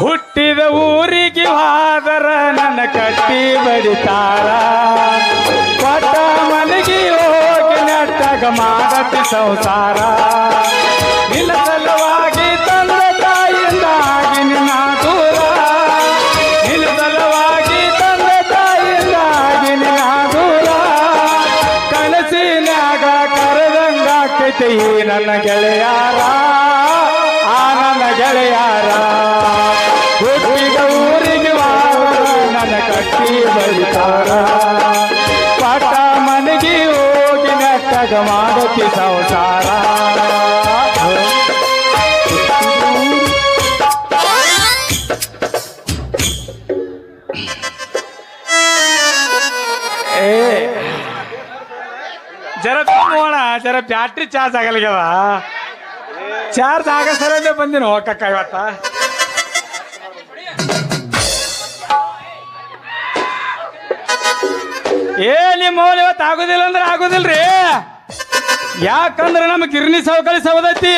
ಹುಟ್ಟಿದ ಊರಿಗೆ ಹಾದರ ನನ್ನ ಕಟ್ಟಿ ಬಡಿತಾರ ಕೊಟ್ಟ ಮನೆಗೆ ಹೋಗಿ ನೆಟ್ಟಾಗ ಮಾಡತಿ ಸಂಸಾರ ನಿನ್ನ ಸಲುವಾಗಿ ತಂದೆ ತಾಯಿಯಿಂದಾಗಿ ನಿನ್ನ ದೂರ ನಿನ್ನ ಸಲುವಾಗಿ ತಂದೆ ತಾಯಿಯಿಂದಾಗಿ ನಿನ್ನ ದೂರ ಕನಸಿನಾಗ ಕರೆದಂಗಾಗ್ತೈತಿ ನನ್ನ ಗೆಳೆಯಾರ ಆ ನನ್ನ ಗೆಳೆಯಾರ ಹುಟ್ಟಿದ ಊರಿಗೆ ನನ್ನ ಕಟ್ಟಿ ಬಳಿತಾರ ಪಾಠ ಮನೆಗೆ ಹೋಗಿ ನೆಟ್ಟಾಗ ಮಾಡತಿ ಸಂಸಾರ ಜರ ಹೋಗೋಣ ಜರ ಬ್ಯಾಟ್ರಿ ಚಾರ್ಜ್ ಆಗಲ್ಗವ ಚಾರ್ಜ್ ಆಗ ಸರಲ್ಲೇ ಬಂದಿನ ಹೋಗಕ್ಕ ಇವತ್ತ ನಿಮ್ಮ ಮೌನ ಇವತ್ತು ಆಗುದಿಲ್ಲ ಅಂದ್ರೆ ಆಗುದಿಲ್ರಿ ಯಾಕಂದ್ರೆ ನಮ್ ಗಿರ್ನಿ ಸವಕಳಿ ಸವದೈತಿ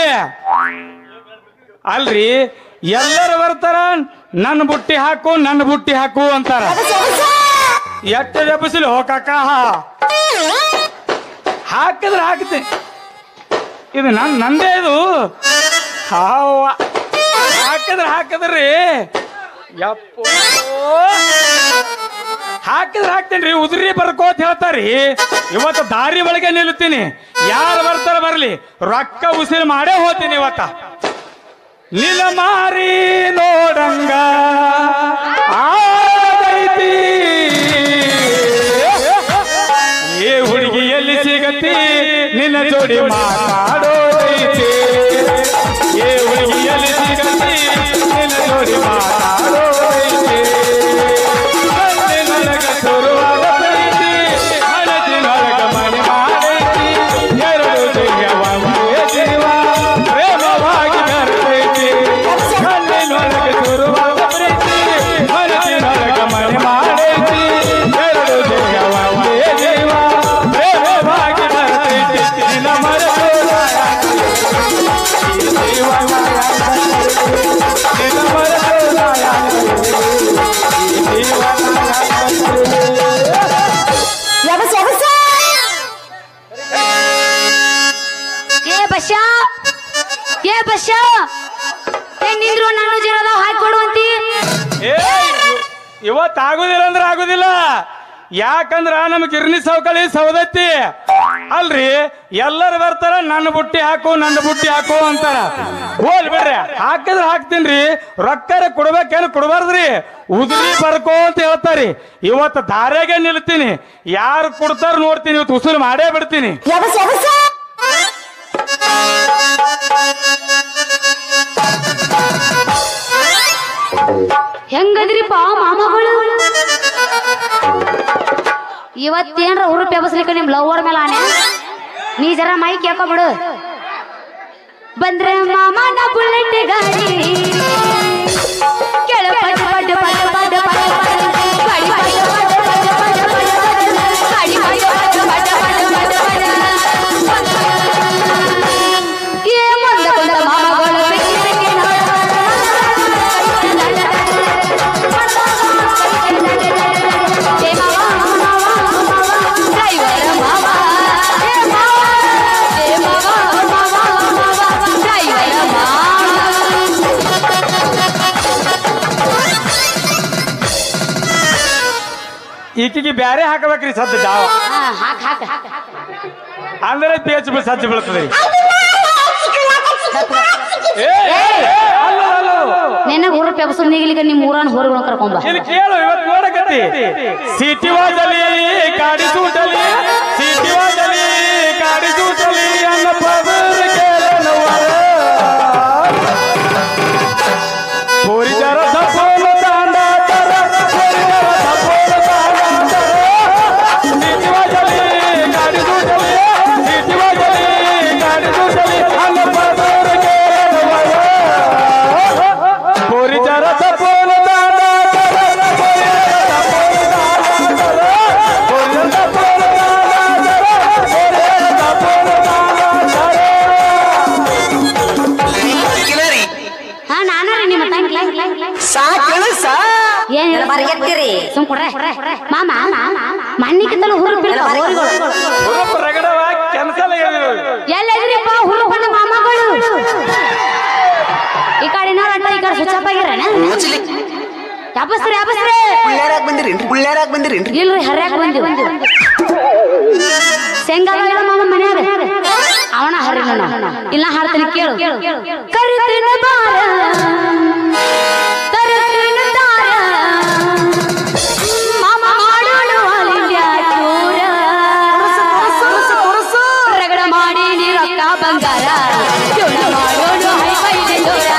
ಅಲ್ರಿ ಎಲ್ಲರೂ ಬರ್ತಾರ ನನ್ನ ಬುಟ್ಟಿ ಹಾಕು ಅಂತಾರ ಎಷ್ಟ ಜಪಿಸಲಿ ಹೋಗಕ್ಕ ಹಾಕಿದ್ರೆ ಹಾಕ್ತೀನಿ ಇದು ನಂದೇ ಇದು ಹಾಕಿದ್ರಿ ಯಪ್ಪೋ ಹಾಕ್ತೇನ್ರಿ ಉದುರಿ ಬರ್ಕೋತ್ ಹೇಳ್ತಾರಿ ಇವತ್ತು ದಾರಿ ಒಳಗೆ ನಿಲ್ಲುತ್ತೀನಿ ಯಾರು ಬರ್ತಾರ ಬರ್ಲಿ ರೊಕ್ಕ ಉಸಿರು ಮಾಡೇ ಹೋಗ್ತೀನಿ ಇವತ್ತ ನಿಲ ಮಾರಿ ನೋಡಂಗ ಆಗೈತಿ ಏ ಹುಡುಗಿ ಎಲ್ಲಿ ಸಿಗತಿ ನಿನ್ನ ಜೋಡಿ ಮಾತಾಡೋದೈತಿ ಏ ಹುಡುಗಿ ಎಲ್ಲಿ ಸಿಗತಿ ನಿನ್ನ ಜೋಡಿ ಮಾತಾಡೋದೈತಿ ಶುರುವಾಗತೈತಿ ಹಳದಿನೊಳಗ ಮನೆ ಮಾಡೈತಿ ಎರಡು ಜೀವ ಪ್ರೇಮವಾಗಿ ಬರ್ತೈತಿ ಕಣ್ಣಿನೊಳಗೆ ಶುರುವಾಗತೈತಿ ಹಳದಿನೊಳಗ ಮನೆ ಮಾಡೈತಿ ಎರಡು ಜೀವ ಪ್ರೇಮವಾಗಿ ಬರ್ತೈತಿ ನಿನ್ನ ಮರೆತು ನಿನ್ನ ನಿಂದ್ರು ನಾನು ಜೀರದ ಹಾಕೊಡುವಂತಿ ಇವತ್ತು ಆಗುದಿಲ್ಲ ಅಂದ್ರೆ ಆಗುದಿಲ್ಲ ಯಾಕಂದ್ರ ನಮ್ ಗಿರ್ನಿ ಸವಕಳಿ ಸವದತ್ತಿ ಅಲ್ರಿ ಎಲ್ಲರೂ ಬರ್ತಾರ ನನ್ನ ಬುಟ್ಟಿ ಹಾಕು ಅಂತಾರ ಹೋಲ್ ಬಿಡ್ರಿ ಹಾಕಿದ್ರೆ ಹಾಕ್ತೀನ್ರಿ ರೊಕ್ಕ ಕೊಡ್ಬೇಕೇನು ಕೊಡ್ಬಾರ್ದ್ರಿ ಉದುರಿ ಬರ್ಕೋ ಅಂತ ಹೇಳ್ತಾರಿ ಇವತ್ತು ದಾರ್ಯಾಗೆ ನಿಲ್ತೀನಿ ಯಾರು ಕೊಡ್ತಾರ ನೋಡ್ತೀನಿ ಇವತ್ತು ಉಸುರು ಮಾಡೇ ಬಿಡ್ತೀನಿ ಹೆಂಗದ್ರಿಪ್ಪ ಮಾಮಗಳು ಇವತ್ತೇನ್ರ ಹುರುಪಿ ಎಬಸ್ಲಿಕ್ಕ ನಿಮ್ ಲವ್ವರ್ ಮೇಲೆ ಆನೆ ನೀ ಜರ ಮೈ ಕೇಳ್ಕೊಬಿಡು ಬಂದ್ರೆ ಮಾಮನ ಬುಲೆಟ್ ಗಾಡಿ ಕೆಳ ಪಡ್ ಪಡ್ ಪಡ್ ಪಡ್ ಪಡ್ ಗಾಡಿ ಪಡ್ ಪಡ್ ಪಡ್ ಪಡ್ ಗಾಡಿ ಪಡ್ ಪಡ್ ಪಡ್ ಪಡ್ ಏ ಮಂದ ಕೊಂದ ಮಾಮಗಳು ಈಕಿಗೆ ಬ್ಯಾರೆ ಹಾಕಬೇಕ್ರಿ ಸದ್ದು ಜಾವ ಅಂದ್ರೆ ಪೇಚ್ ಸಜ್ಜು ಬೀಳ್ತದೆ ನಿನ್ನ ಊರ ಪೆಬಸು ನೀಗಲಿಗೆ ನಿಮ್ಮ ಊರನ್ನ ಹೊರಗೆ ಕರ್ಕೊಂಬ ಇಲ್ಲಿ ಕೇಳು ಇವತ್ತು ನೋಡಕತ್ತಿ ಸಿಟಿ ವಾಜಲಿ ಗಾಡಿ ಸೂಟಲಿ ಸಿಟಿ ವಾಜಲಿ ಗಾಡಿ ಸೂಟಲಿ ಅನ್ನ ಪದರ ಕೇಳನವರ ಪೋರಿ ಜರ ಸಪೋಲ ತಾಂಡ ತರ ಪೋರಿ ಜರ ಸಪೋಲ ತಾಂಡ ತರ ಸಿಟಿ ವಾಜಲಿ ಗಾಡಿ ಸೂಟಲಿ ಸಿಟಿ ವಾಜಲಿ ಗಾಡಿ ಸೂಟಲಿ ಅನ್ನ ಪದರ ಕೇಳನವರ ಪೋರಿ ಜರ ಸಪೋಲ ತಾಂಡ ತರ ಪೋರಿ ಜರ ಸಪೋಲ ತಾಂಡ ತರ ಪೋರಿ ಜರ ಸಪೋಲ ಹತ್ತಿರಿ ಸುಮ್ ಕೊಡ್ರೆ ಮಾಮ ಮಣ್ಣಿಗಿಂತಲೂ ಹುರುಪಿಲ್ಲ ಹುರುಪ್ ರಗಡವ ಕೆನ್ಸಲ್ ಎಲ್ಲದ್ರಿಪ್ಪ ಹುರುಪನ ಮಾಮಗಳು ಈ ಕಡೆ ಅಡ್ಡ ಈ ಕಡೆ ಸುಚ್ಚಪ್ಪ ಆಗಿರಣ ಯಾಬಸ್ರಿ ಪುಳ್ಳ್ಯಾರಾಗ ಬಂದಿರೇನ್ರಿ ಇಲ್ರಿ ಹರ್ಯಾಕ ಬಂದಿವಿ ಶೇಂಗಾ ಮಾಮ ಮನ್ಯಾಗ ಅವನ ಹರ್ರಿ ಇಲ್ಲ ಹಾಡ್ತೀನಿ ಕೇಳು ಕರಿತಿನ ಬಾರ ತರತಿನ ತಾರ ಮಾಮ ಮಾಡೋಣ ಅಲ್ಲಿಂದ ಚೂರ ರಗಡ ಮಾಡಿ ನೀ ರೊಕ್ಕ ಬಂಗಾರ ಚೂಡ ಮಾಡೋಣ ಹೈಫೈ ಜೋರ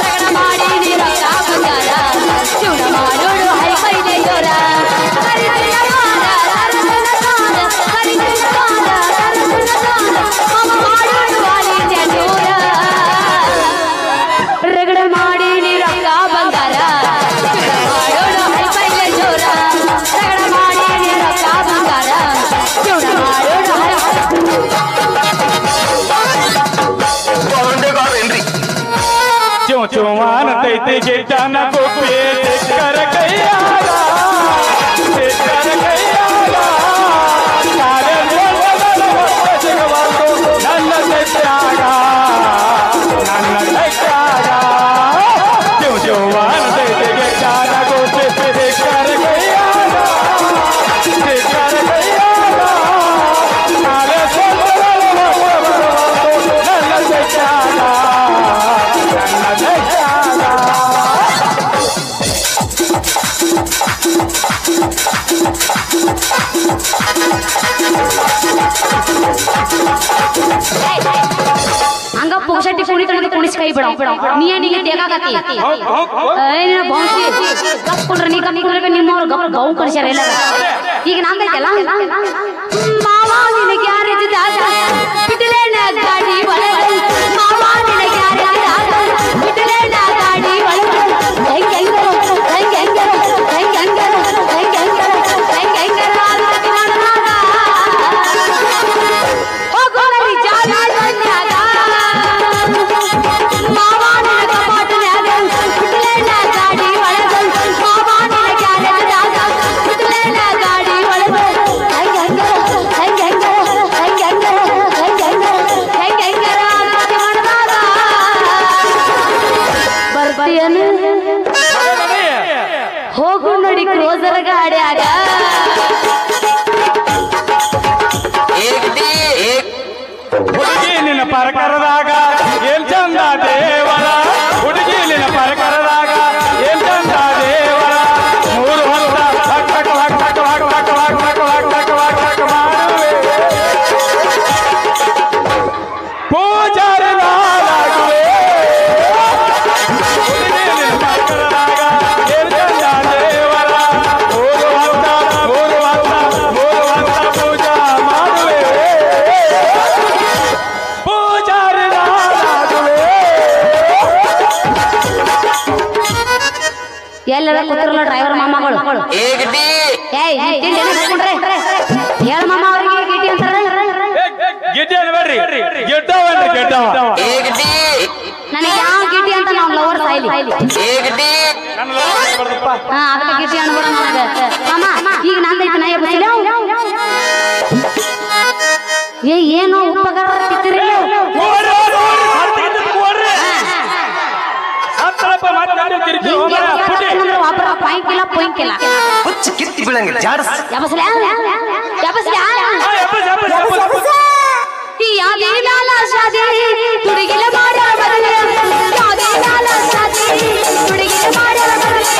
ರಗಡ ಮಾಡಿ ನೀ ರೊಕ್ಕ ಬಂಗಾರ ಚೂಡ ಮಾಡೋಣ ಹೈಫೈ ಜೋರ ಕರಿತಿನ ಬಾರ ತರತಿನ ತಾರ ಕರಿತಿನ ಬಾರ ತರತಿನ ತಾರ ಮಾಮ ಮಾಡೋಣ ಅಲ್ಲಿಂದ ಚೂರ ರಗಡ ಮಾಡಿ ನೀ ರೊಕ್ಕ ಬಂಗಾರ ಮಾಡೋಣ ಹೈಫೈ ಜೋರ ರಗಡ ಮಾಡಿ ನೀ ರೊಕ್ಕ ಬಂಗಾರ ಚೂಡ ಮಾಡೋಣ ಚೂ ಚುವಾನ ತೈತಿ ಗಿಡ್ಡನ ಗುಪ್ಪಿ ಚಿಕ್ಕರ ಕೈಯಾಗ ಚಿಕ್ಕರ ಕೈಯಾಗ ಸಿಗಬಾರ್ದು ನನ್ನ ತೆಟ್ಟಾಗ ನನ್ನ ತೆಟ್ಟಾಗ ಚೂ ಚುವಾನ ತೈತಿ ಗಿಡ್ಡನ ಗುಪ್ಪಿ ಚಿಕ್ಕರ ಕೈಯಾಗ ಚಿಕ್ಕರ ಕೈಯಾಗ ನಾಳೆ ನನ್ನ ತೆಟ್ಟಾಗ ಹಂಗ ಪುಕ್ಷಟಿ ಕುಣಿ ತನಕ ಕುಣಿಸಿ ಕೈ ಬಿಡ ನೀನಿಗೆ ದೇಗಾಗತಿ ಏನ ಬೌಂಸಿ ಕಪ್ಕೊಂಡ್ರೆ ನೀ ಕಪ್ಕೊಂಡ್ರೆ ನಿಮ್ಮವ್ರು ಗಪ್ ಗೌ ಕಳಿಸ್ಯಾರ ಎಲ್ಲ ಈಗ ನಂದೈತಲ್ಲ ಮಾವ ನಿನಗೆ ಯಾರಿದ್ದಾಗ ಬಿಟ್ಟಲೇನ ಗಾಡಿ ಒಳಗೆ ಮಾವ ನಿನಗೆ ಯಾರಿದ್ದಾಗ ಬಿಟ್ಟಲೇನ ಗಾಡಿ ಒಳಗೆ ಹೆಂಗ ಹೆಂಗ ಹೆಂಗ ಹೆಂಗ ಹೆಂಗ ಹೆಂಗ ಹೆಂಗ ಹೆಂಗ ಹೆಂಗ ಹೋಗೋಣಿ ಜಾಲಿ ಬಂದಾಗ ಮಾವ ನಿನಗ ಪಾಟನ್ಯಾಗ ಬಿಟ್ಟಲೇನ ಗಾಡಿ ಒಳಗೆ ಮಾವ ನಿನಗೆ ಯಾರಿದ್ದಾಗ ಬಿಟ್ಟಲೇನ ಗಾಡಿ ಒಳಗೆ ಹೆಂಗ ಹೆಂಗ ಹೆಂಗ ಹೆಂಗ ಹೆಂಗ ಹೆಂಗ ಹೆಂಗ ಹೆಂಗ ಹೆಂಗ ಮಾಡಿದಾಗ ಬರ್ತೀಯನು ಹೋಗು ನೋಡಿ ಕ್ರೋಸರ್ ಗಾಡ್ಯಾಗ ಹುಡುಗಿ ನಿನ್ನ ಪರಕರದಾಗ ಏನ್ ಚಂದ ದೇವರ ಹುಡುಗಿ ನಿನ್ನ ಪರಕರದಾಗ ಏನ್ ಚಂದ ದೇವರ ಮೂರು ಹೊತ್ತ ಹಕ್ ಹಕ್ ಹಕ್ ಹಕ್ ಹಕ್ ಹಕ್ ಹಕ್ ಹಕ್ ಹಕ್ ಹಕ್ ಹಕ್ ಹಕ್ ಮಾಡುವೆ ಪೂಜಾರಿದಾಗುವೆ ಹುಡುಗಿ ನಿನ್ನ ಪರಕರದಾಗ ಏನ್ ಚಂದ ದೇವರ ಮೂರು ಹೊತ್ತ ಪೂಜಾ ಮಾಡುವೆ ಎಲ್ಲರ ಕೂತಿರಲ್ಲ ಡ್ರೈವರ್ ಮಾಮಗಳು ಏಯ್ ಹೇಳ ಮಾಮ ಅವ್ರಿಗೆ ಗಿಟಿ ಅಂತಾರ ಗಿಡ್ಡಿ ಅನ್ಬೇಡ್ರಿ ಗೆಡ್ಡವನ್ರಿ ಗೆಡ್ಡವ ನನಗೆ ಯಾವ ಗಿಟಿ ಅಂತ ನಾವು ಲವರ್ ಸಾಯ್ಲಿ ನನ್ನ ಲವ್ ಬರ್ದಪ್ಪ ಅದಕ್ಕೆ ಗಿಟಿ ಅನ್ಬೇಡ ನನಗೆ ಮಾಮ ಈಗ ನಂದೈತಿ ನಾ ಎಬ್ಬಿಸಿಲ್ಲ ಏನೋ ಉಪಕಾರ ತಿತ್ತಿರಿ ಒಬ್ಬರ ಪಾಯಿಂಕಿಲ್ಲ ಪೊಯಿಂಕಿಲ್ಲ ಹುಚ್ಚ ಕಿತ್ತಿ ಬೀಳಂಗಿಲ್ಲ ಜಾಡಸ್ ಯಾಬಸ್ಲ ಯಾದೇ ಮ್ಯಾಲ ಶಾದಿ ತುಡಿಗಿಲ ಮಾಡ್ಯಾರ ಬದಲೆ ಯಾದೇ ಮ್ಯಾಲ ಶಾದಿ ತುಡಿಗಿಲ ಮಾಡ್ಯಾರ ಬದಲೆ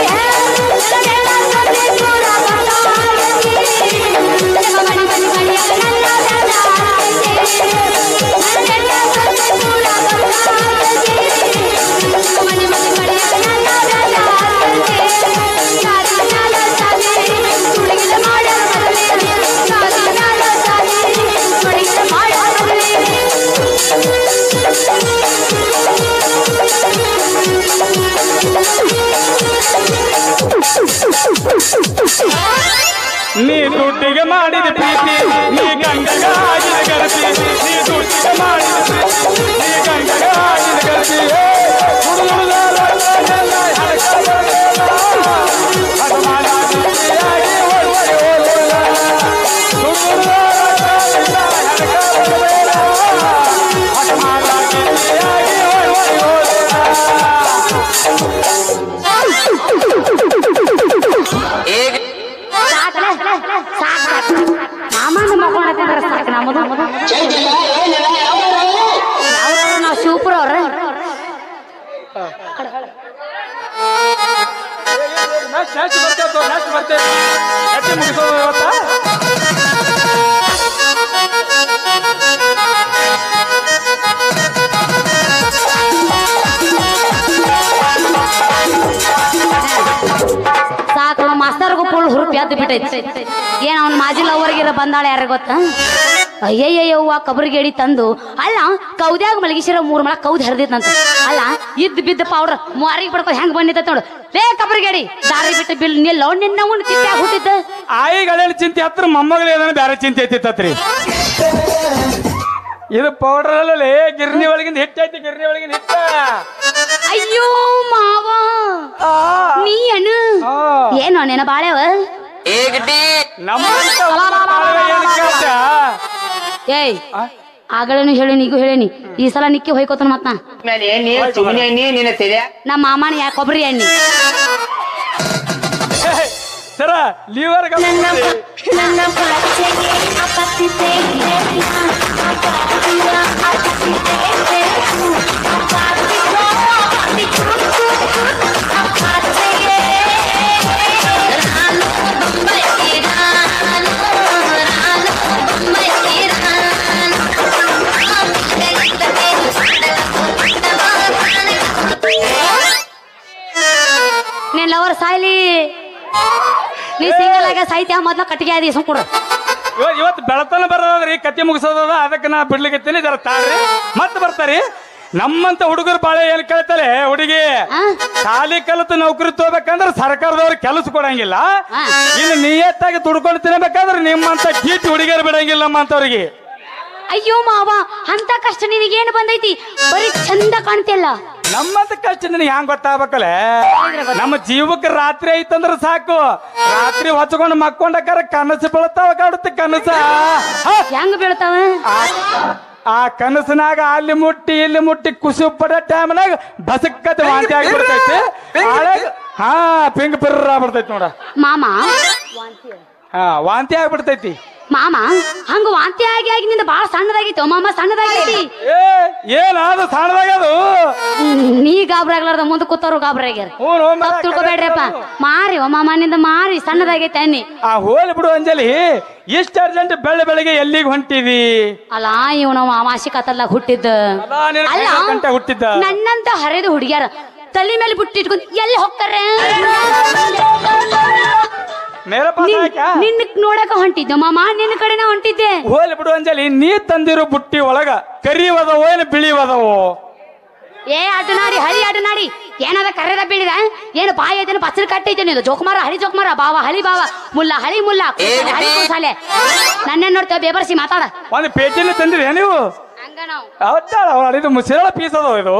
ಮಣಿ ಮಣಿ ಮಣಿಯ ಮಣಿ ಮಣಿ ಮಣಿಯ ತುಡಿಗಿಲ ಮಾಡ್ಯಾರ ಬದಲೆ ತುಡಿಗಿಲ ಮಾಡ್ಯಾರ ಬದಲೆ ನೀ ದುಡ್ಡಿಗೆ ಮಾಡಿದ ಪ್ರೀತಿ ನೀ ಗಂಗಗ ಆಗಿದ ಗೆಳತಿ ನೀ ದುಡ್ಡಿಗೆ ಮಾಡಿದ ಪ್ರೀತಿ ನೀ ಗಂಗಗ ಆಗಿದ ಗೆಳತಿ ಭಗವಾನ ನೆಕ್ಸ್ಟ್ ಬರ್ತೇವೆ ಕಟ್ಟಿ ಮುಗಿಸೋದು ಇವತ್ತ ಸಾಕು ಮಾಸ್ತರ್ಗೂ ಫುಲ್ ಹುರುಪು ಎದ್ದು ಬಿಟ್ಟೈತಿ ಏನ್ ಅವ್ನ ಮಾಜಿ ಲವರ್ಗಿರ ಬಂದಾಳ ಯಾರ ಗೊತ್ತ ಅಯ್ಯಯ್ಯವ್ವ ಕಬರಿಗೇಡಿ ತಂದು ಅಲ್ಲ ಕೌದ್ಯಾಗ ಮಲಗಿಸಿರ 3 ಮಳ ಕೌದ್ ಹರಿದಿತ್ತಂತ ಅಲ್ಲ ಇದ್ ಬಿದ್ದ ಪೌಡ್ರ್ ಮಾರಿಗೆ ಬಡ್ಕೋದ್ ಹೆಂಗ್ ಬಂದಿತ್ತ ನೋಡು ಲೇ ಕಬರಿಗೇಡಿ ದಾರಿ ಬಿಟ್ಟು ಬಿಲ್ ನಿಲ್ಲ ನಿನ್ನ ಉಣ್ಣು ತಿಪ್ಪಾಗ ಹುಟ್ಟಿದ್ದ ಆಯಿಗಳೇನು ಚಿಂತೆ ಹತ್ರ ಮೊಮ್ಮಗಳು ಏನಾನ ಬೇರೆ ಚಿಂತೆ ಐತಿತ್ತತ್ರಿ ಇದು ಪೌಡರ್ ಅಲ್ಲೇ ಗಿರ್ನಿ ಒಳಗಿಂದ ಹಿಟ್ಟೈತಿ ಗಿರ್ನಿ ಒಳಗಿಂದ ಹಿಟ್ಟ ಅಯ್ಯೋ ಮಾವ ನೀ ಅಣ್ಣ ಏನು ನೆನ ಬಾಳೆವ ಏಯ್ ಆಗಳೇನು ಹೇಳೇನಿ ಈಗೂ ಹೇಳೇನಿ ಈ ಸಲ ನಿಕ್ಕಿ ಹೋಯ್ಕೋತಾನ ಮತ್ ನಮ್ಮ ಮಾಮನ ಯಾ ಕೊಬ್ಬರಿ ಎಣ್ಣಿ ಸರ ಲೀವರ್ ನೀನ್ ಲವರ್ ಸಾಯ್ಲಿ ನೀ ಸಿಂಗಲ್ ಆಗ ಸಾಯ್ತ್ಯಾ ಮೊದ್ಲ ಕಟ್ಟಿಗೆ ಆದಿ ಸುಮ್ಕುಡ್ರ ಇವತ್ತು ಬೆಳತನ ಬರೋದ್ರಿ ಕತ್ತಿ ಮುಗಿಸೋದ ಅದಕ್ಕೆ ನಾ ಬಿಡ್ಲಿಕ್ಕೆ ಜರ ತಾಳ್ರಿ ಮತ್ತೆ ಬರ್ತಾರಿ ನಮ್ಮಂತ ಹುಡುಗರು ಬಾಳೆ ಏನ್ ಕೇಳ್ತಾರೆ ಹುಡುಗಿ ಖಾಲಿ ಕಲಿತು ನೌಕರಿ ತಗೋಬೇಕಂದ್ರೆ ಸರ್ಕಾರದವ್ರು ಕೆಲಸ ಕೊಡಂಗಿಲ್ಲ ಇನ್ನು ನಿಯತ್ತಾಗಿ ದುಡ್ಕೊಂಡು ತಿನ್ಬೇಕಾದ್ರೆ ನಿಮ್ಮಂತ ಕೀಟಿ ಹುಡುಗಿಯರು ಬಿಡಂಗಿಲ್ಲ ನಮ್ಮಂತವ್ರಿಗೆ ಅಯ್ಯೋ ಮಾವ ಅಂತ ಕಷ್ಟ ನಿನಗೇನು ಬಂದೈತಿ ಬರೀ ಚಂದ ಕಾಣ್ತಿಲ್ಲ ನಮ್ಮಂತ ಕಷ್ಟ ನಿನಗೆ ಹೆಂಗ್ ಗೊತ್ತಾಗ್ಬೇಕಲ್ಲ ನಮ್ಮ ಜೀವಕ್ಕೆ ರಾತ್ರಿ ಐತಂದ್ರ ಸಾಕು ರಾತ್ರಿ ಹೊಚ್ಕೊಂಡು ಮಕ್ಕೊಂಡಕ್ಕಾರ ಕನಸು ಬೀಳ್ತಾವ ಕಾಡುತ್ತೆ ಕನಸ ಹೆಂಗ್ ಬೀಳ್ತಾವ ಆ ಕನಸನಾಗ ಅಲ್ಲಿ ಮುಟ್ಟಿ ಇಲ್ಲಿ ಮುಟ್ಟಿ ಕುಸು ಪಡೋ ಟೈಮ್ನಾಗ ಬಸಕ್ಕತ್ತೆ ವಾಂತಿ ಆಗಿಬಿಡ್ತೈತಿ ಹಾ ಪಿಂಗ್ ಪಿರ್ರ ಆಗ್ಬಿಡ್ತೈತಿ ನೋಡ ಮಾಮ ಹಾ ವಾಂತಿ ಆಗ್ಬಿಡ್ತೈತಿ ಮಾಮ ಹಂಗ ವಾಂತಿ ಆಗಿ ಆಗಿ ನಿಂದ ಬಾಳ ಸಣ್ಣದಾಗಿತ್ತು ಮಾಮ ಸಣ್ಣದಾಗೈತಿ ಏನಾದ ಸಣ್ಣದಾಗದು ನೀ ಗಾಬ್ರ ಆಗ್ಲಾರ್ದ ಮುಂದೆ ಕೂತವ್ರು ಗಾಬ್ರ ಆಗ್ಯಾರ ತಿಳ್ಕೊಬೇಡ್ರಪ್ಪ ಮಾರಿ ಮಾಮ ನಿಂದ ಮಾರಿ ಸಣ್ಣದಾಗೈತೆ ಅನ್ನಿ ಆ ಹೋಲಿ ಬಿಡು ಅಂಜಲಿ ಇಷ್ಟ ಅರ್ಜೆಂಟ್ ಬೆಳಗ್ಗೆ ಎಲ್ಲಿಗೆ ಹೊಂಟಿದಿ ಅಲ್ಲ ಇವನ ಅಮಾಸಿ ಕತ್ತಲ್ದಾಗ ಹುಟ್ಟಿದ್ದ ಅಲ್ಲ ಹುಟ್ಟಿದ್ದ ನನ್ನಂತ ಹರಿದು ಹುಡುಗ್ಯಾರ ತಲೆ ಮೇಲೆ ಬುಟ್ಟಿಟ್ಕೊಂಡ್ ಎಲ್ಲಿ ಹೋಗ್ತಾರೆ ನಿನ್ನ ನೋಡಕ ಹೊಂಟಿದ್ದೆ ಮಾಮ ನಿನ್ನ ಕಡೆನ ಹೊಂಟಿದ್ದೆ ಹೋಲಿ ಬಿಡು ಅಂಜಲಿ ನೀ ತಂದಿರೋ ಬುಟ್ಟಿ ಒಳಗ ಕರಿವದವೋ ಏನು ಬಿಳಿವದವೋ ಏ ಅಡ್ಡನಾಡಿ ಹಳಿ ಅಡ್ಡನಾಡಿ ಏನಾದ ಕರೆದ ಬೀಳಿದ ಏನು ಬಾಯಿ ಐತೇನು ಬಸರು ಕಟ್ಟೈತೆ ನೀನು ಜೋಕುಮಾರ ಹಳಿ ಜೋಕುಮಾರ ಬಾವ ಹಳಿ ಬಾವ ಮುಲ್ಲ ಹಳಿ ಮುಲ್ಲ ಹಳಿ ಕುಸಾಲೆ ನನ್ನೇನ್ ನೋಡ್ತೇವೆ ಬೇಬರ್ಸಿ ಮಾತಾಡ ಒಂದು ಪೇಟಿನ ತಂದಿರಿ ನೀವು ಹಂಗ ನಾವು ಹೌದಾ ಇದು ಮುಸಿರಳ ಪೀಸ್ ಅದಾವ ಇದು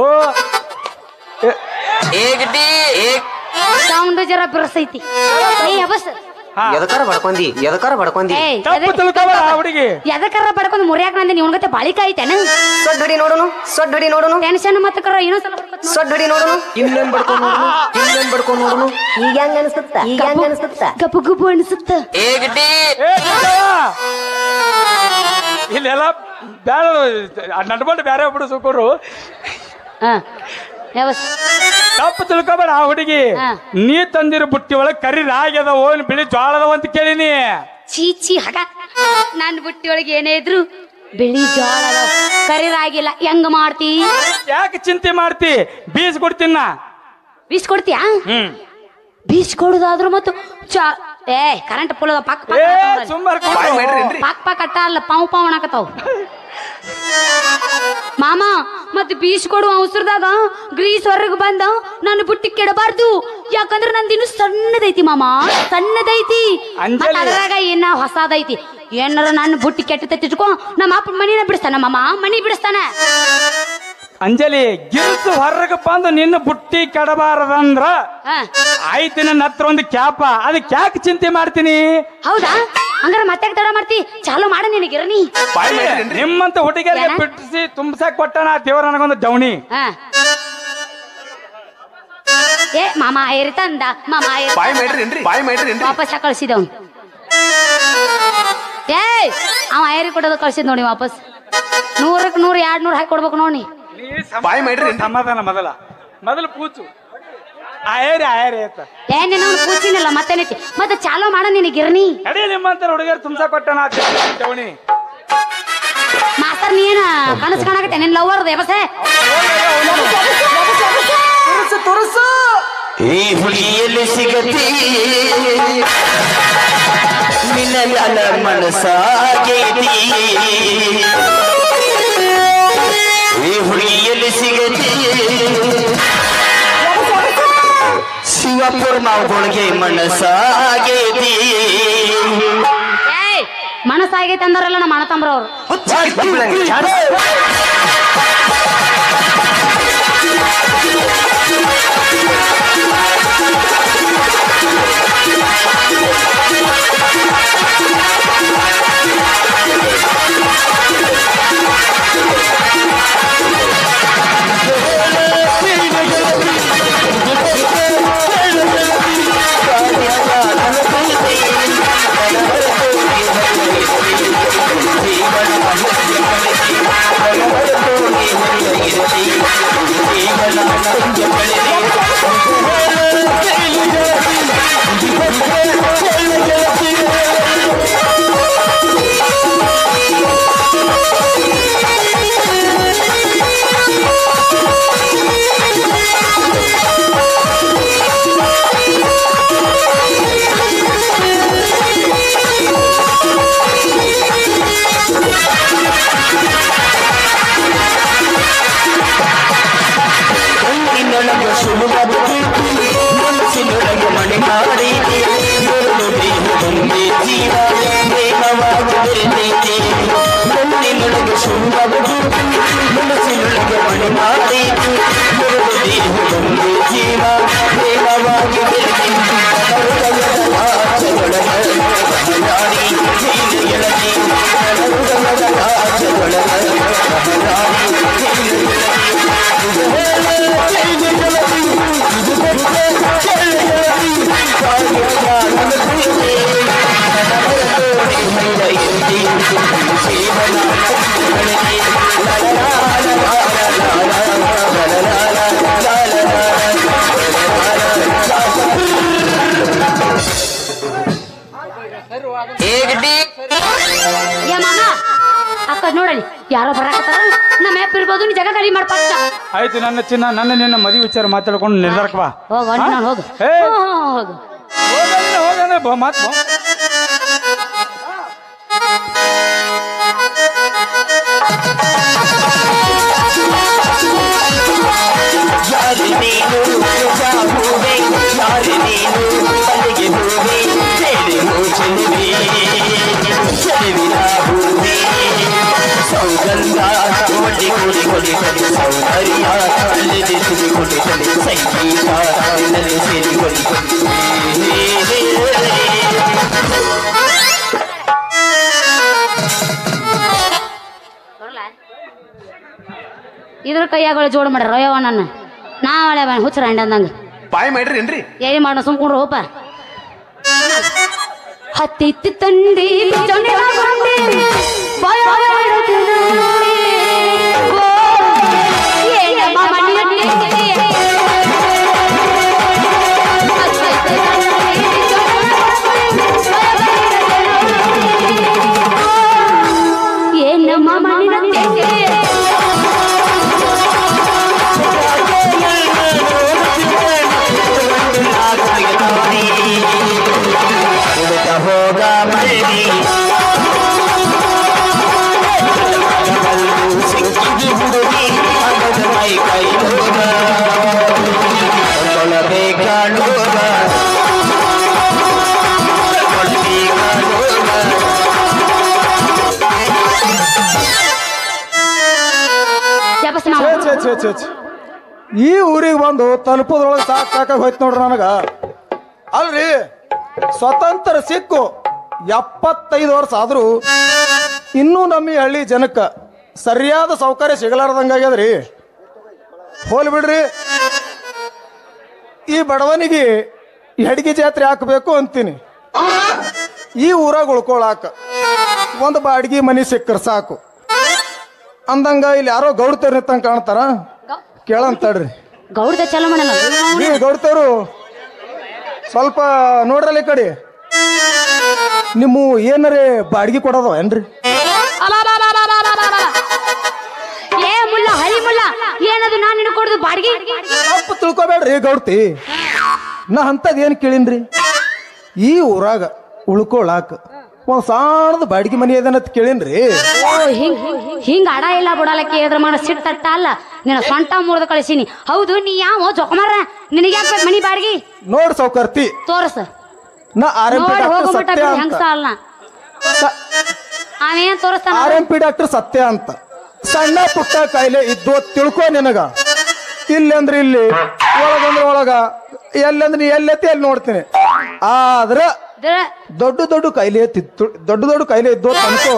ಸೌಂಡ್ ಜರ ಬಿರ್ಸೈತಿ ಬಸ್ ಎದಕಾರ ಬಡ್ಕೊಂಡಿ ಹುಡುಗಿ ಎದಕ್ಕಾರ ಬಡ್ಕೊಂಡ್ ಮುರಿಯಾಕ ನಂದೆ ನೀವು ಗತೆ ಬಾಳಿಕ ಐತೇನ ಸೊಡ್ಡಿ ನೋಡೋನು ಟೆನ್ಷನ್ ಮತ್ತೆ ಕರ ಇನ್ನೊಂದ್ಸಲ ಸೊಡ್ಡಿ ನೋಡೋನು ಇನ್ನೇನ್ ಬಡ್ಕೊಂಡ್ ನೋಡೋನು ಈಗ ಹೆಂಗ ಅನ್ಸುತ್ತ ಗಪ್ಪು ಗುಬ್ಬು ಅನ್ಸುತ್ತ ಇಲ್ಲೆಲ್ಲ ಬ್ಯಾಡ ನಡ್ಕೊಂಡು ಬ್ಯಾರೆ ಬಿಡು ಸುಕರು ತಪ್ಪು ತಿಳ್ಕೊಬೇಡ ಆ ಹುಡುಗಿ ನೀ ತಂದಿರೋ ಬುಟ್ಟಿ ಒಳಗೆ ಕರಿ ರಾಗ್ಯದ ಓನ್ ಬಿಳಿ ಜ್ವಾಳದವ ಅಂತ ಕೇಳಿನಿ ಚೀಚಿ ಹಗ ನನ್ನ ಬುಟ್ಟಿ ಒಳಗೆ ಏನೇ ಇದ್ರು ಬಿಳಿ ಜೋಳ ಕರಿರಾಗಿಲ್ಲ ಹೆಂಗ ಮಾಡ್ತಿ ಯಾಕೆ ಚಿಂತೆ ಮಾಡ್ತಿ ಬೀಸ್ ಕೊಡ್ತೀನ ಬೀಸ್ ಕೊಡ್ತೀಯಾ ಬೀಸ್ ಕೊಡುದಾದ್ರು ಮತ್ತು ಏ ಕರೆಂಟ್ ಪುಲ್ ಪಕ್ ಪಕ್ ಅಟ್ಟ ಅಲ್ಲ ಪಾವ್ ಪಾವ್ ಅನ್ನಕತ್ತಾವ ಮಾಮ ಮತ್ ಬೀಸ್ ಕೊಡುವ ಅವಸರದಾಗ ಗ್ರೀಸ್ ಹೊರಗೆ ಬಂದ ನಾನು ಬುಟ್ಟಿ ಕೆಡಬಾರ್ದು ಯಾಕಂದ್ರೆ ನಂದಿನ್ನು ಸಣ್ಣದೈತಿ ಮಾಮ ಸಣ್ಣದೈತಿ ಅದ್ರಾಗ ಏನ ಹೊಸದೈತಿ ಏನಾರ ನನ್ನ ಬುಟ್ಟಿ ಕೆಟ್ಟತೈತಿಟ್ಕೊ ನಮ್ಮ ಅಪ್ಪ ಮನಿನ ಬಿಡಿಸ್ತಾನ ಮಾಮ ಮನಿ ಬಿಡಿಸ್ತಾನ ಅಂಜಲಿ ಗಿರ್ಸು ಹೊರಗೆ ಬಂದು ನಿನ್ನ ಬುಟ್ಟಿ ಕೆಡಬಾರದಂದ್ರ ಆಯ್ತು ನನ್ನ ಹತ್ರ ಒಂದು ಕ್ಯಾಪ ಅದಕ್ಕೆ ಯಾಕೆ ಚಿಂತೆ ಮಾಡ್ತೀನಿ ಹೌದಾ ಹಂಗಾರ ಮತ್ತೆ ತಡ ಮಾಡ್ತಿ ಚಾಲು ಮಾಡ ನಿನಗಿರನಿ ನಿಮ್ಮಂತ ಹುಡುಗಿಯರಿಗೆ ಬಿಟ್ಟಿಸಿ ತುಂಬಸಾಕ್ ಕೊಟ್ಟಣ ದೇವರ ನನಗೊಂದು ದವಣಿ ಏ ಮಾಮ ಏರಿ ತಂದ ಮಾಮ ವಾಪಸ್ ಕಳ್ಸಿದವ್ ಏ ಅವ ಏರಿ ಕೊಡೋದು ಕಳ್ಸಿದ್ ನೋಡಿ ವಾಪಸ್ 100ಕ್ಕೆ 100 200 ಹಾಕಿ ಕೊಡ್ಬೇಕು ನೋಡಿ ಸಮಾಧಾನ ಮೊದಲು ಪೂಚು ಆಯರಿ ಆಯ್ತ ಏನ್ ನಾವು ಕೂಚಿನಲ್ಲ ಮತ್ತೇನೈತಿ ಮತ್ತೆ ಚಾಲೋ ಮಾಡ ನಿನಗೆ ಗಿರ್ನಿ ಅಡಿ ನಿಮ್ಮಂತ ಹುಡುಗರು ತುಂಬಸ ಕೊಟ್ಟನ ತವಣಿ ಮಾಸ್ತರ್ ನೀನ ಕನಸು ಕಾಣಕತ್ತೆ ನಿನ್ ಲವರ್ ದೇವಸೆ ತುರುಸು ಈ ಹುಲಿಯಲ್ಲಿ ಸಿಗತಿ ನಿನ್ನ ಮನಸಾಗೇತಿ ಈ ಹುಲಿಯಲ್ಲಿ ಸಿಗತಿ ಶಿವಪುರ ಮಾವುಗಳಿಗೆ ಮನಸಾಗೇತಿ ಮನಸ್ಸಾಗೈತೆ ಅಂದಾರಲ್ಲ ನಮ್ಮ ಅಣ್ಣ ತಮ್ರವ್ರು ಮನಸ್ಸಿನೊಳಗೆ ಮನೆ ಮಾಡಿ ಜೀವ ಪ್ರೇಮವಾಗಬೇಕು ಮಣ್ಣಿನೊಳಗೆ ಶುಭವಾಗಬೇಕು ಮನಸ್ಸಿನೊಳಗೆ ಮನೆ ಮಾಡಿ ಜೀವ ಅಕ್ಕ ನೋಡಲಿ ಯಾರೋ ಬರಾಕತ್ತಾರ ನಮ್ಮ ಮ್ಯಾಪ್ ಇರ್ಬೋದು ನೀ ಜಾಗ ಖಾಲಿ ಮಾಡ್ಪ ಆಯ್ತು ನನ್ನ ಚಿನ್ನ ನನ್ನ ನಿನ್ನ ಮದುವೆ ವಿಚಾರ ಮಾತಾಡ್ಕೊಂಡು ನಿರ್ಧಾರಕ್ಕೆ ಬಾ ಹೋಗ ನಾನು ಹೋಗು ಹೋಗು ಹೋಗ ಮಾತು ಯಾರು ನೀನು ಜಾಹುವೆ ಯಾರು ನೀನು ಅಲ್ಲಿಗೆ ಹೋವೆ ಹೇಳಿ ಚೆಲುವೆ ಚೆಲುವಿನ ಹೂವೆ ಸೌಗಂಧ ಒಳ್ಳೆ ಕೊಡಿ ಕೊಡಿ ಕೊಡಿ ಸೌಂದರ್ಯ ಅಲ್ಲಿದೆ ಸುಡಿ ಕೊಡಿ ಕೊಡಿ ಸಂಗೀತ ನಲ್ಲಿ ಸೇರಿ ಕೊಡಿ ಇದ್ರ ಕೈಯಾಗಳು ಜೋಡ್ ಮಾಡ್ರ ರಯವ ನನ್ನ ನಾಳೆ ಹುಚ್ಚರ ಅಂದಂಗ ಬಾಯ್ ಮಾಡ್ರಿ ಏನ್ರಿ ಏರಿ ಮಾಡ ಸುಮ್ಕೊಂಡ್ರು ಹೋಪ ಹತ್ತಿತ್ತು ತಂಡಿ ಈ ಊರಿಗೆ ಬಂದು ತಲುಪೋದ್ರೊಳಗೆ ಸಾಕಾಗಿ ಹೋಯ್ತು ನೋಡ್ರಿ ನನಗ ಅಲ್ರಿ ಸ್ವತಂತ್ರ ಸಿಕ್ಕು 75 ವರ್ಷ ಆದ್ರೂ ಇನ್ನೂ ನಮ್ಮ ಈ ಹಳ್ಳಿ ಜನಕ್ಕ ಸರಿಯಾದ ಸೌಕರ್ಯ ಸಿಗಲಾರ್ದಂಗಾಗ್ಯದ್ರಿ ಹೋಲ್ ಬಿಡ್ರಿ ಈ ಬಡವನಿಗೆ ಹೆಡ್ಗಿ ಜಾತ್ರೆ ಹಾಕಬೇಕು ಅಂತೀನಿ ಈ ಊರಾಗ ಉಳ್ಕೊಳಾಕ ಒಂದು ಬಾಡಿಗೆ ಮನೆ ಸಿಕ್ಕರ್ ಸಾಕು ಅಂದಂಗ ಇಲ್ಲಿ ಯಾರೋ ಗೌಡ್ತೇರ್ ನಿಂತಂಗ ಕಾಣ್ತಾರ ಕೇಳಂತಡ್ರಿ ಗೌಡ್ದ ಚಲೋ ಮಾಡಲ್ಲ ನೀ ಗೌಡ್ತವ್ರು ಸ್ವಲ್ಪ ನೋಡ್ರಲ್ಲ ಈ ಕಡೆ ನಿಮ್ಮ ಏನಾರೇ ಬಾಡಿಗೆ ಕೊಡೋದವ ಏನ್ರಿ? ಏ ಮುಲ್ಲ ಹಳಿ ಮುಲ್ಲ ಏನದು ನಾನು ನಿನಗೆ ಕೊಡುದು ಬಾಡಿಗೆ? ತಪ್ಪು ತಿಳ್ಕೊಬೇಡ್ರಿ ಗೌಡ್ತಿ, ನಾ ಅಂತದ್ ಏನ್ ಕೇಳಿನ್ರಿ. ಈ ಊರಾಗ ಉಳ್ಕೊಳಾಕ ಒಂದ್ ಸಣ್ಣದ ಬಾಡಿಗೆ ಮನಿ ಅದೇನಂತ ಕೇಳಿನ್ರಿ. ಓ ಹಿಂಗ ಅಡ ಇಲ್ಲ ಬಿಡಲಕ್ಕೆ ಎದ್ರ ಮಾಡ ಸಿಟ್ಟಟ್ಟ ಅಲ್ಲ ನಿನ್ನ ಸೊಂಟ ಮುರಿದು ಕಳಿಸೀನಿ. ಹೌದು ನೀ ಯಾವ ಜೊಕಮಾರ ನಿನಗೆ ಯಾಕೆ ಮನಿ ಬಾಡಿಗೆ? ನೋಡ್ ಸೌಕರ್ತಿ ತೋರ್ಸ ನಾ RMP ನೋಡಿ ಡಾಕ್ಟರ್ ಹೋಗ್ಬಿಟ್ಟ ಸತ್ಯ ಹೆಂಗ್ ಅಂತ, ಸಾಲ ಅವೇನ್ ತೋರಿಸ್ತಾನ? RMP ಡಾಕ್ಟರ್ ಸತ್ಯ ಅಂತ. ಸಣ್ಣ ಪುಟ್ಟ ಕಾಯಿಲೆ ಇದ್ದು ತಿಳ್ಕೊ ನಿನಗ. ಇಲ್ಲಂದ್ರೆ ಇಲ್ಲಿ, ಒಳಗಂದ್ರೆ ಒಳಗ, ಎಲ್ಲಂದ್ರೆ ನೀ ಎಲ್ಲೈತಿ ಅಲ್ಲಿ ನೋಡ್ತೀನಿ. ಆದ್ರ ದೊಡ್ಡ ದೊಡ್ಡ ಕಾಯಿಲೆ ದೊಡ್ಡ ದೊಡ್ಡ ಕಾಯಿಲೆ ಇದ್ದು ಅನ್ಕೋ.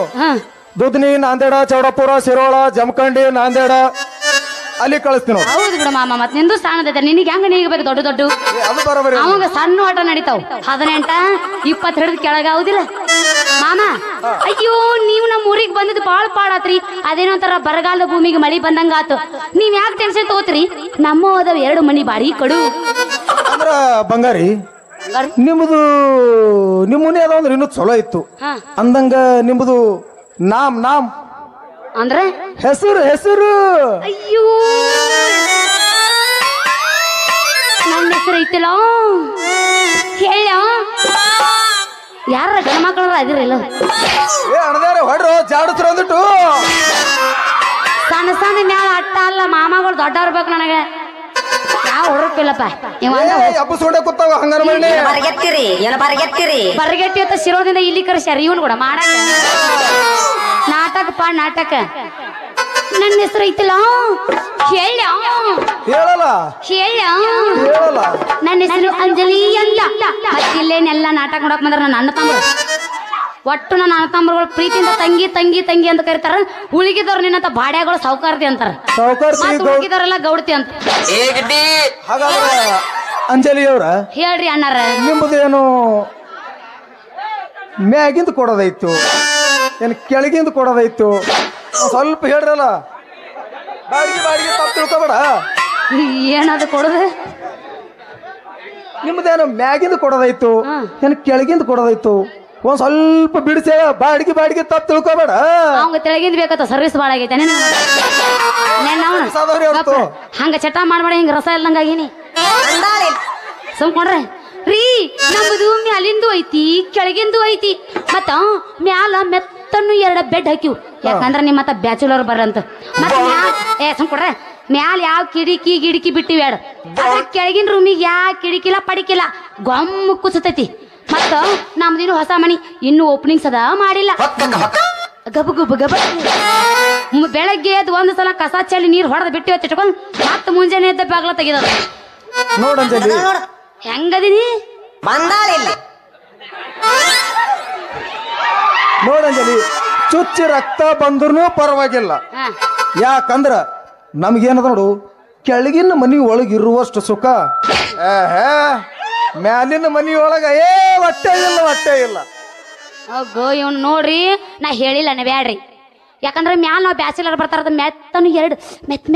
ದುದ್ನಿ, ನಾಂದೇಡ, ಚೌಡಪುರ, ಶಿರೋಳ, ಜಮಖಂಡಿ, ನಾಂದೇಡ ಅಲ್ಲಿ ಕಳಿಸ್ತೀನಿ ನೋಡು. ಹೌದು ಬಿಡ ಮಾಮ, ಮತ್ ನಿಂದು ಸಣ್ಣದೈತೆ ನಿನಗೆ ಹೆಂಗ ನೀಗಬೇಕು ದೊಡ್ಡ ದೊಡ್ಡ? ಅದು ಬರೋಬರಿ. ಅವಾಗ ಸಣ್ಣ ಆಟ ನಡೀತಾವ 18 20 ಹಿಡಿದು ಕೆಳಗಾವುದಿಲ್ಲ ಮಾಮ. ಅಯ್ಯೋ ನೀವು ನಮ್ಮ ಊರಿಗೆ ಬಂದಿದ್ದು ಬಾಳ ಪಾಡಾತ್ರಿ. ಅದೇನೋ ಒಂಥರ ಬರಗಾಲದ ಭೂಮಿಗೆ ಮಳಿ ಬಂದಂಗ ಆತು. ನೀವ್ ಯಾಕೆ ಟೆನ್ಷನ್ ತಗೋತ್ರಿ? ನಮ್ಮ ಹೋದವ್ 2 ಮನಿ ಬಾಡಿ ಕಡು. ಅಂದ್ರ ಬಂಗಾರಿ ನಿಮ್ಮದು ನಿಮ್ಮ ಮನೆ ಅದ ಅಂದ್ರೆ ಇನ್ನೂ ಚಲೋ ಇತ್ತು ಅಂದಂಗ. ನಿಮ್ಮದು ನಾಮ್ ಅಂದ್ರೆ ಹೆಸರು ಅಯ್ಯೋ ನನ್ನ ಹೆಸರು ಐತಿಲ್ಲ ಹೇಳ. ಯಾರ ಗಣ ಮಕ್ಕಳು ಅದಿರಲ್ಲ ಹೊಡ್ರು ಜಾಡಿಸ್ರು ಅಂದ್ಬಿಟ್ಟು ಸಣ್ಣ ಸಣ್ಣ ಮ್ಯಾಲ ಅಟ್ಟ ಅಲ್ಲ ಮಾಮಗಳು ದೊಡ್ಡ ಇರ್ಬೇಕು ನನಗೆ. ಯಾವ ಹುಡುಕಿಲ್ಲಪ್ಪ ಹಬ್ಬಸ್ಕೊಂಡೆ ಕೂತಾವ ಹಂಗಾರ ಮಾಡಿ ಬರಗೆಟ್ಟಿ ಅಂತ ಶಿರೋದಿಂದ ಇಲ್ಲಿ ಕರ್ಸ್ಯಾರ ಇವನು ಕೂಡ ಮಾಡಕ ನಾಟಕ. ನನ್ನ ಹೆಸರು ಐತಿಲ್ಲ ಹೇಳ. ನನ್ನ ಹೆಸರು ಅಂಜಲಿ ಅಂತ. ಮತ್ತಿಲ್ಲೇನೆಲ್ಲ ನಾಟಕ ನೋಡಕ್ ಬಂದ್ರ ನನ್ನ ಅಣ್ಣ ತಮ್ಮ ಒಟ್ಟು ನನ್ನ ಅಣ್ಣ ತಮ್ಮಗಳು ಪ್ರೀತಿಯಿಂದ ತಂಗಿ ತಂಗಿ ತಂಗಿ ಅಂತ ಕರೀತಾರ. ಉಳಿಗಿದವ್ರು ನಿನ್ನಂತ ಬಾಡ್ಯಾಗಳು ಸಾವುಕಾರ್ತಿ ಅಂತಾರ. ಉಳಿಗಿದವರೆಲ್ಲ ಗೌಡ್ತಿ ಅಂತ. ಹಾಗಾದ್ರೆ ಅಂಜಲಿ ಅವ್ರ ಹೇಳ್ರಿ ಅಣ್ಣಾರ, ನಿಮ್ಮದೇನು ಮ್ಯಾಗಿಂದ ಕೊಡೋದೈತು ಏನ್ ಕೆಳಗಿಂದ ಕೊಡೋದೈತು? ಸ್ವಲ್ಪ ಹೇಳ್ರಲ್ಲ. ಬಾಡಿಗೆ ತಪ್ಪು ತಿಳ್ಕೊಬೇಡ. ಏನದು ಕೊಡೋದು? ನಿಮ್ದೇನು ಮ್ಯಾಗಿಂದ ಕೊಡೋದೈತು ಏನ್ ಕೆಳಗಿಂದ ಕೊಡೋದೈತು? ಒಂದ್ ಸ್ವಲ್ಪ ಬಿಡಿಸ. ಬಾಡಿಗೆ ತಪ್ಪು ತಿಳ್ಕೊಬೇಡ. ಅವಂಗ ತೆಳಗಿಂದ ಬೇಕತ್ತ ಸರ್ವಿಸ್ ಬಾಳ ಆಗೈತೆ. ಹಂಗ ಚಟ ಮಾಡ್ಬೇಡ, ಹಿಂಗ ರಸ ಇಲ್ದಂಗಾಗಿನಿ ಸುಮ್ಕೊಂಡ್ರೆ ರೀ. ನಮ್ಮದು ಮ್ಯಾಲಿಂದು ಐತಿ ಕೆಳಗಿಂದು ಐತಿ. ಮತ್ತ ಮ್ಯಾಲ ಮೆತ್ತನ್ನು 2 ಬೆಡ್ ಹಾಕಿವ್. ಯಾಕಂದ್ರ ನಿಮ್ಮ ಮತ್ತ ಬ್ಯಾಚುಲರ್ ಬರ್ರಂತ. ಮತ್ತ ಸುಮ್ಕೊಡ್ರೆ ಮ್ಯಾಲ ಯಾವ ಕಿಡಿಕಿ ಬಿಟ್ಟಿವಿ 2. ಅದ್ರ ಕೆಳಗಿನ ರೂಮಿಗೆ ಯಾವ ಕಿಡಿಕಿಲ್ಲ ಪಡಿಕಿಲ್ಲ, ಗೊಮ್ಮ ಕುಸತೈತಿ. ಮತ್ತ ನಮ್ದಿನ್ನು ಹೊಸ ಮನಿ ಇನ್ನು ಓಪನಿಂಗ್ಸ್ ಅದ ಮಾಡಿಲ್ಲ. ಗಬ ಬೆಳಗ್ಗೆ ಎದ್ದು ಒಂದ್ ಸಲ ಕಸ ಚೆಲ್ಲಿ ನೀರ್ ಹೊಡೆದ್ ಬಿಟ್ಟಿವ ತಿಟ್ಕೊಂಡ್ ಮತ್ತ ಮುಂಜಾನೆ ಎದ್ದ ಬಾಗ್ಲ ತೆಗಿದ. ನೋಡಂಜಲಿ ಹೆಂಗದಿನಿ ನೋಡಂಜಲಿ, ಚುಚ್ಚಿ ರಕ್ತ ಬಂದ್ರು ಪರವಾಗಿಲ್ಲ. ಯಾಕಂದ್ರ ನಮ್ಗೇನದ ನೋಡು, ಕೆಳಗಿನ ಮನಿ ಒಳಗಿರುವಷ್ಟು ಸುಖ ಮ್ಯಾಲಿನ ಮನಿ ಒಳಗ ಹೊಟ್ಟೆ ಇಲ್ಲ. ಹೋಗೋ ಇವ್ನು ನೋಡ್ರಿ, ನಾ ಹೇಳಿಲ್ಲ ಬ್ಯಾಡ್ರಿ. ಯಾಕಂದ್ರೆ ಮ್ಯಾಲ ನಾವು ಬ್ಯಾಚುಲರ್ ಬರ್ತಾರದ ಮೆತ್ತನು 2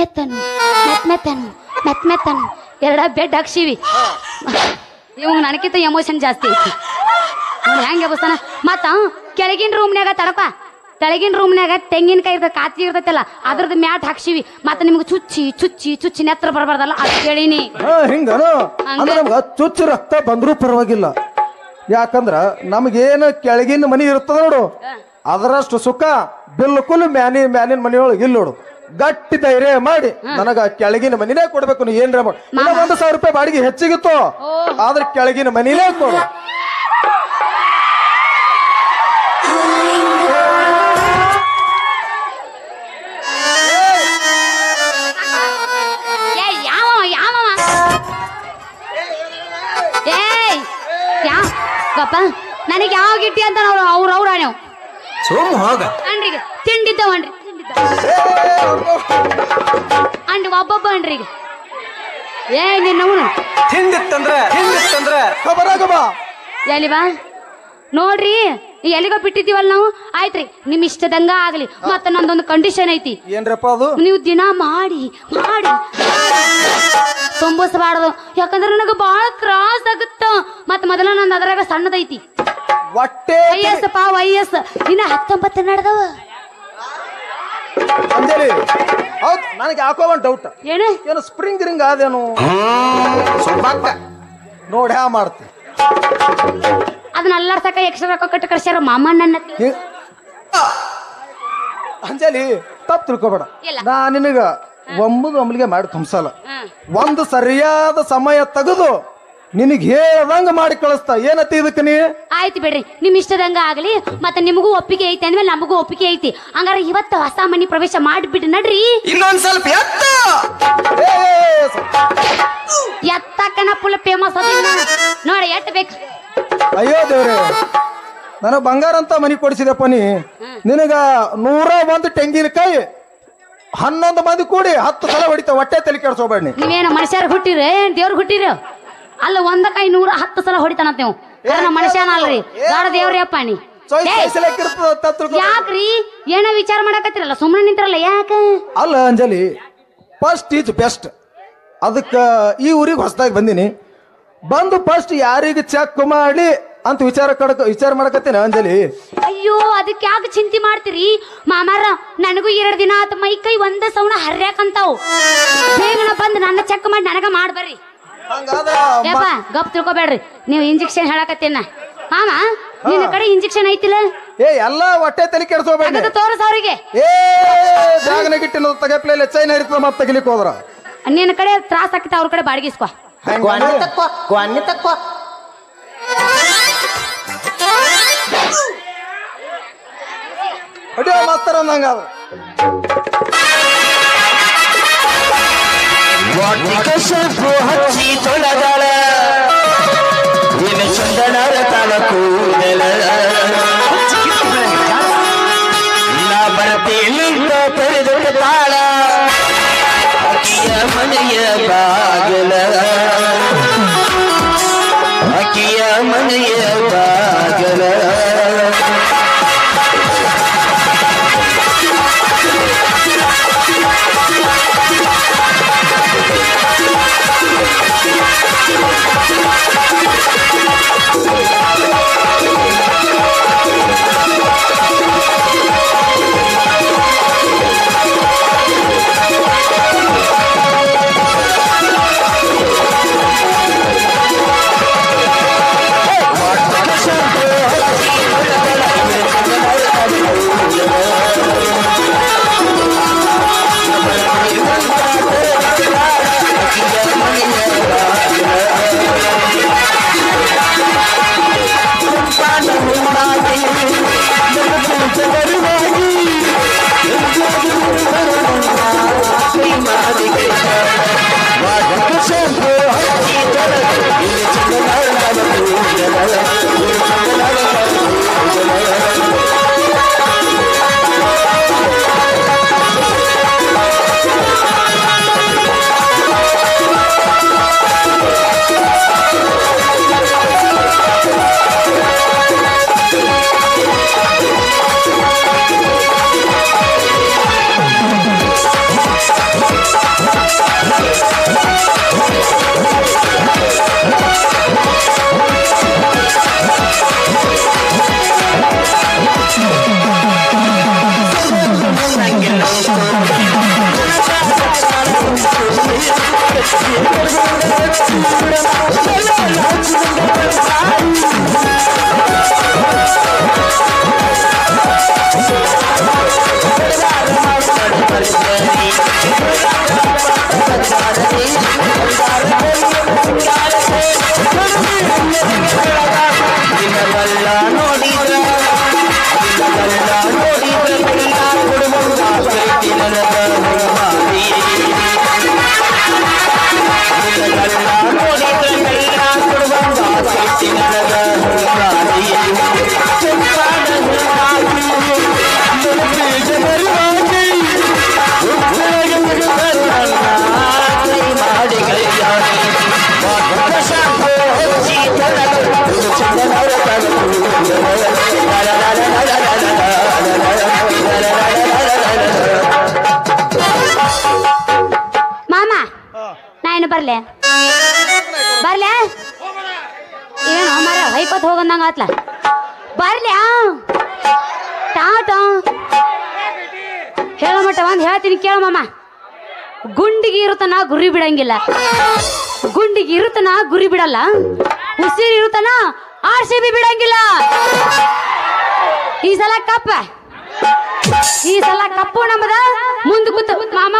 ಮೆತ್ತನು 2 ಬೆಡ್ ಹಾಕ್ಸಿವಿ. ಇವಂಗ ನನಗಿಂತ ಎಮೋಷನ್ ಜಾಸ್ತಿ ಐತಿ ನೋಡಿ ಹೆಂಗೆ ಬಸ್ತಾನ. ಮತ್ತ ಕೆಳಗಿನ ರೂಮ್ನ್ಯಾಗ ತೆಳಗಿನ ರೂಮ್ನ್ಯಾಗ ತೆಂಗಿನಕಾಯಿ ಇರ್ತದೆ, ಕಾಚಿ ಇರ್ತೈತಲ್ಲ, ಅದ್ರದ್ದು ಮ್ಯಾಟ್ ಹಾಕ್ಸಿವಿ. ಮತ್ತೆ ನಿಮ್ಗೆ ಚುಚ್ಚಿ ನೆತ್ರ ಬರಬಾರ್ದಲ್ಲ ಅದು ಕೇಳಿನಿ. ಹಿಂಗನು ಅಂದ್ರೆ ನಮ್ಗ ಚುಚ್ಚಿ ರಕ್ತ ಬಂದ್ರು ಪರವಾಗಿಲ್ಲ. ಯಾಕಂದ್ರ ನಮ್ಗೇನು ಕೆಳಗಿನ ಮನಿ ಇರ್ತದ ನೋಡು, ಅದರಷ್ಟು ಸುಖ ಬಿಲ್ಕುಲ್ ಮ್ಯಾಲಿನ ಮನಿಯೊಳಗೆ ಇಲ್ಲ ನೋಡು. ಗಟ್ಟಿ ಧೈರ್ಯ ಮಾಡಿ ನನಗ ಕೆಳಗಿನ ಮನಿನೇ ಕೊಡ್ಬೇಕು. ನೀ ಏನ್ರ 1,000 ರೂಪಾಯಿ ಬಾಡಿಗೆ ಹೆಚ್ಚಿಗಿತ್ತು, ಆದ್ರೆ ಕೆಳಗಿನ ಮನಿನೇ ಕೊಡು. ನನಗೆ ಯಾವ ಗಿಟ್ಟಿ ಅಂತ ಅವ್ರ ನೀವು ಅನ್ರಿಗೆ ತಿಂಡಿದ್ದವನ್ರಿ ಅಂಡ್ ಒಬ್ಬೊಬ್ಬ ಅನ್ರಿಗೆ ನಿನ್ನವನು ಎಲ್ಲಿ ಬಾ ನೋಡ್ರಿ ಎಲ್ಲಿಗೋ ಬಿಟ್ಟಿದ್ದೀವಲ್ಲ ನಾವು. ಆಯ್ತ್ರಿ ನಿಮ್ ಇಷ್ಟದಂಗ ಆಗ್ಲಿ. ಮತ್ತ ನಂದೊಂದು ಕಂಡೀಷನ್ ಐತಿ. ಏನ್ರಪ್ಪ ಅದು? ನೀವು ದಿನ ಮಾಡಿ ತುಂಬಿಸಬಾರ್ದು ಯಾಕಂದ್ರೆ ನನಗೆ ಬಹಳ ತ್ರಾಸ ಆಗುತ್ತ ಮತ್ ಮೊದಲ ನಂದು ಅದ್ರಾಗ ಸಣ್ಣದೈತಿ ಹೊಟ್ಟೆ ವಯಸ್ಸಪ್ಪ ವಯಸ್ಸು ಇನ್ನ 19 ನಡೆದವ ಅಂದೇಳಿ ಹೌದು ನನಗೆ ಯಾಕೋ ಒಂದು ಡೌಟ್ ಏನು ಏನು ಸ್ಪ್ರಿಂಗ್ ರಿಂಗ್ ಆದೇನು ನೋಡಿ ಹ್ಯಾ ಮಾಡ್ತಿ ಅದನ್ನ ಅಲ್ಲಾಡ್ಸಕ ಎಕ್ಸ್ಟ್ರಾ ರೊಕ್ಕ ಕಟ್ಟು ಕಳ್ಸ್ಯಾರ ಮಾಮ ನನ್ನ ಅಂಜಲಿ ತಪ್ಪು ತಿಳ್ಕೊಬೇಡ ಇಲ್ಲ. ನಾ ನಿನಗ ಒಮ್ಮಲಿಗೆ ಮಾಡಿ ತುಂಬಿಸಲ್ಲ ಒಂದು ಸರಿಯಾದ ಸಮಯ ತೆಗೆದು ನಿನಗೆ ಹೇಳ್ದಂಗ ಮಾಡಿ ಕಳಿಸ್ತಾ ಏನತ್ತಿ ಇದಕ್ಕೆ ನೀ ಆಯ್ತು ಬಿಡ್ರಿ ನಿಮ್ ಇಷ್ಟದಂಗ ಆಗ್ಲಿ ಮತ್ತೆ ನಿಮಗೂ ಒಪ್ಪಿಗೆ ಐತಿ ಅಂದ್ಮೇಲೆ ನಮಗೂ ಒಪ್ಪಿಗೆ ಐತಿ ಹಂಗಾರ ಇವತ್ತು ಹೊಸ ಮನಿ ಪ್ರವೇಶ ಮಾಡಿಬಿಟ್ಟು ನಡ್ರಿ ಇನ್ನೊಂದ್ ಸ್ವಲ್ಪ ಎತ್ತ ಎತ್ತಕ್ಕನ ಫುಲ್ ಫೇಮಸ್ ಅದ ನೋಡಿ ಎಟ್ ಬೇಕು ಅಯ್ಯೋ ದೇವ್ರೆ ನನಗ ಬಂಗಾರ ಅಂತ ಮನಿ ಕೊಡಿಸಿದಪ್ಪ ನೀ ನಿನಗ 101 ತೆಂಗಿನಕಾಯಿ 11 ಮಂದಿ ಕೂಡಿ 10 ಸಲ ಹೊಡಿತ ಹೊಟ್ಟೆ ತಲೆ ಕೆಡ್ಸೋಬೇಡ ನೀ ನೀವೇನು ಮನುಷ್ಯರು ಹುಟ್ಟಿರ ದೇವ್ರು ಹುಟ್ಟಿರ ಅಲ್ಲ ಒಂದ ಕೈ 110 ಸಲ ಹೊಡಿತಾನಂತ ನೀವು ಕಾರಣ ಮನುಷ್ಯನ ಅಲ್ರಿ ಗಾಡ ದೇವ್ರಿ ಅಪ್ಪ ನೀ ಯಾಕ್ರಿ ಏನ ವಿಚಾರ ಮಾಡಕತ್ತಿರಲ್ಲ ಸುಮ್ಮನೆ ನಿಂತಿರಲ್ಲ ಯಾಕ ಅಲ್ಲ ಅಂಜಲಿ ಫಸ್ಟ್ ಈಸ್ ಬೆಸ್ಟ್ ಅದಕ್ಕ ಈ ಊರಿಗೆ ಹೊಸದಾಗಿ ಬಂದಿನಿ ಬಂದು ಫಸ್ಟ್ ಯಾರಿಗೆ ಚೆಕ್ ಮಾಡಿ ಅಂತ ವಿಚಾರ ಮಾಡಕತ್ತೇನೆ ಅಂಜಲಿ ಅಯ್ಯೋ ಅದಕ್ಕೆ ಯಾಕೆ ಚಿಂತೆ ಮಾಡ್ತೀರಿ ಮಾಮಾರ ನನಗೂ 2 ದಿನ ಆತ ಮೈ ಕೈ ಒಂದ ಸೌಣ ಹರ್ಯಾಕಂತಾವ್ ಬೇಗನ ಬಂದು ನನ್ನ ಚೆಕ್ ಮಾಡಿ ನನಗ ಮಾಡ್ಬರ್ರಿ ಯಪ್ಪ ಗಪ್ ತಿಳ್ಕೊಬೇಡ್ರಿ ನೀವು ಇಂಜೆಕ್ಷನ್ ಹೇಳಕತ್ತೇನ ಮಾಮ ನಿನ್ನ ಕಡೆ ಇಂಜೆಕ್ಷನ್ ಐತಿಲ್ಲ ಎಲ್ಲ ಹೊಟ್ಟೆ ತಲೆ ಕೆಡ್ಸೋಬೇಡ ತೋರಸ ಅವ್ರಿಗೆ ಜಾಗನಾಗಿಟ್ಟಿನ ತಗಪ್ಲೆ ಚೈನ್ ಇರ್ತದ ಮತ್ತೆ ತೆಗಿಲಿಕ್ಕೆ ಹೋದ್ರ ನಿನ್ನ ಕಡೆ ತ್ರಾಸ ಆಗ್ತೈತೆ ಅವ್ರ ಕಡೆ ಬಾಡಿಗಿಸ್ಕೊ ಹೊಡಿಯೋ ಮಾಸ್ತರ ಅಂದಂಗ ಹಚ್ಚಿ ತೊಳಗಳ ಚಂದನರ ತಲ ಕೂದಲ ನಾ ಬರತೇಲಿಂದ ತೆರೆದು ತಾಳ ಅಕ್ಕಿಯ ಮನೆಯ ಬಾಗಲ ಅಕ್ಕಿಯ ಮನೆಯ ಬಾಗಲ ಬರ್ಲೆ ಬರ್ಲೆ ಏನು ಮಾರ ಹೊಯ್ಕೊತ್ ಹೋಗಂದಂಗ ಆತ್ಲ ಬರ್ಲ್ಯಾ ಟಾಟಾ ಹೇಳ ಮಟ್ಟ ಒಂದ್ ಹೇಳ್ತೀನಿ ಕೇಳ ಮಾಮ ಗುಂಡಿಗೆ ಇರುತ್ತನ ಗುರಿ ಬಿಡಂಗಿಲ್ಲ ಗುಂಡಿಗೆ ಇರುತ್ತನ ಗುರಿ ಬಿಡಲ್ಲ ಉಸಿರು ಇರುತ್ತನ RCB ಬಿಡಂಗಿಲ್ಲ ಈ ಸಲ ಕಪ್ಪು ನಮ್ಮದ ಮುಂದೆ ಕೂತು ಮಾಮ